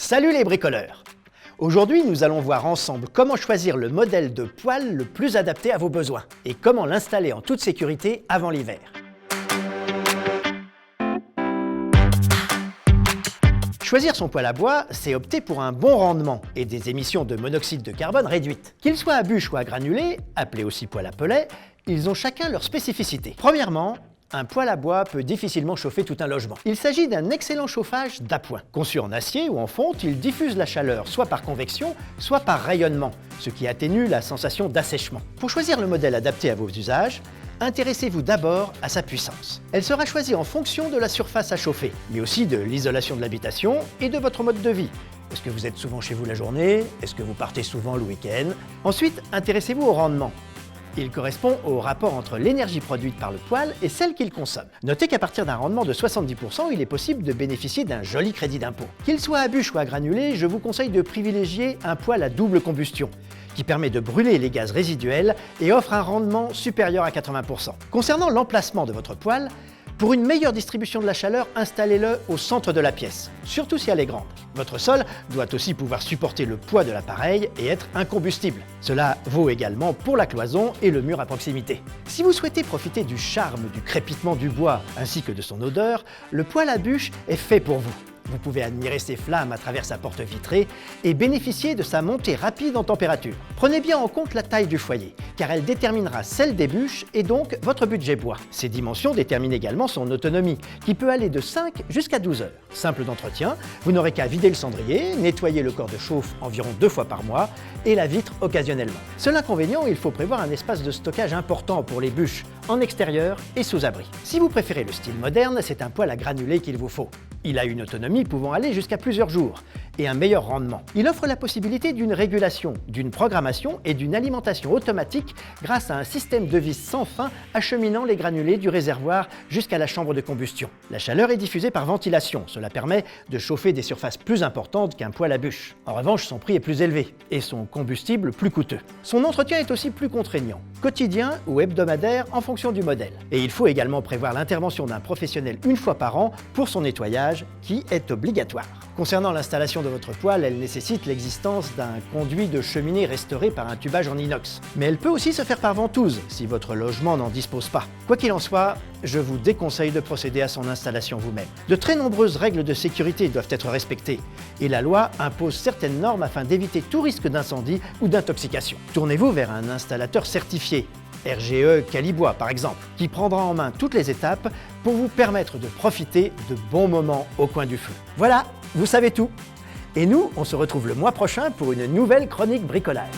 Salut les bricoleurs! Aujourd'hui, nous allons voir ensemble comment choisir le modèle de poêle le plus adapté à vos besoins et comment l'installer en toute sécurité avant l'hiver. Choisir son poêle à bois, c'est opter pour un bon rendement et des émissions de monoxyde de carbone réduites. Qu'ils soient à bûche ou à granulés, appelés aussi poêle à pellets, ils ont chacun leur spécificité. Premièrement, un poêle à bois peut difficilement chauffer tout un logement. Il s'agit d'un excellent chauffage d'appoint. Conçu en acier ou en fonte, il diffuse la chaleur soit par convection, soit par rayonnement, ce qui atténue la sensation d'assèchement. Pour choisir le modèle adapté à vos usages, intéressez-vous d'abord à sa puissance. Elle sera choisie en fonction de la surface à chauffer, mais aussi de l'isolation de l'habitation et de votre mode de vie. Est-ce que vous êtes souvent chez vous la journée? Est-ce que vous partez souvent le week-end? Ensuite, intéressez-vous au rendement. Il correspond au rapport entre l'énergie produite par le poêle et celle qu'il consomme. Notez qu'à partir d'un rendement de 70%, il est possible de bénéficier d'un joli crédit d'impôt. Qu'il soit à bûche ou à granulés, je vous conseille de privilégier un poêle à double combustion, qui permet de brûler les gaz résiduels et offre un rendement supérieur à 80%. Concernant l'emplacement de votre poêle, pour une meilleure distribution de la chaleur, installez-le au centre de la pièce, surtout si elle est grande. Votre sol doit aussi pouvoir supporter le poids de l'appareil et être incombustible. Cela vaut également pour la cloison et le mur à proximité. Si vous souhaitez profiter du charme du crépitement du bois ainsi que de son odeur, le poêle à bûche est fait pour vous. Vous pouvez admirer ses flammes à travers sa porte vitrée et bénéficier de sa montée rapide en température. Prenez bien en compte la taille du foyer, car elle déterminera celle des bûches et donc votre budget bois. Ces dimensions déterminent également son autonomie, qui peut aller de 5 jusqu'à 12 heures. Simple d'entretien, vous n'aurez qu'à vider le cendrier, nettoyer le corps de chauffe environ 2 fois par mois et la vitre occasionnellement. Seul inconvénient, il faut prévoir un espace de stockage important pour les bûches, en extérieur et sous abri. Si vous préférez le style moderne, c'est un poêle à granulés qu'il vous faut. Il a une autonomie pouvant aller jusqu'à plusieurs jours et un meilleur rendement. Il offre la possibilité d'une régulation, d'une programmation et d'une alimentation automatique grâce à un système de vis sans fin acheminant les granulés du réservoir jusqu'à la chambre de combustion. La chaleur est diffusée par ventilation, cela permet de chauffer des surfaces plus importantes qu'un poêle à bûche. En revanche, son prix est plus élevé et son combustible plus coûteux. Son entretien est aussi plus contraignant, quotidien ou hebdomadaire en fonction du modèle. Et il faut également prévoir l'intervention d'un professionnel une fois par an pour son nettoyage qui est obligatoire. Concernant l'installation de votre poêle, elle nécessite l'existence d'un conduit de cheminée restauré par un tubage en inox. Mais elle peut aussi se faire par ventouse, si votre logement n'en dispose pas. Quoi qu'il en soit, je vous déconseille de procéder à son installation vous-même. De très nombreuses règles de sécurité doivent être respectées, et la loi impose certaines normes afin d'éviter tout risque d'incendie ou d'intoxication. Tournez-vous vers un installateur certifié, RGE Calibois par exemple, qui prendra en main toutes les étapes pour vous permettre de profiter de bons moments au coin du feu. Voilà, vous savez tout. Et nous, on se retrouve le mois prochain pour une nouvelle chronique bricolage.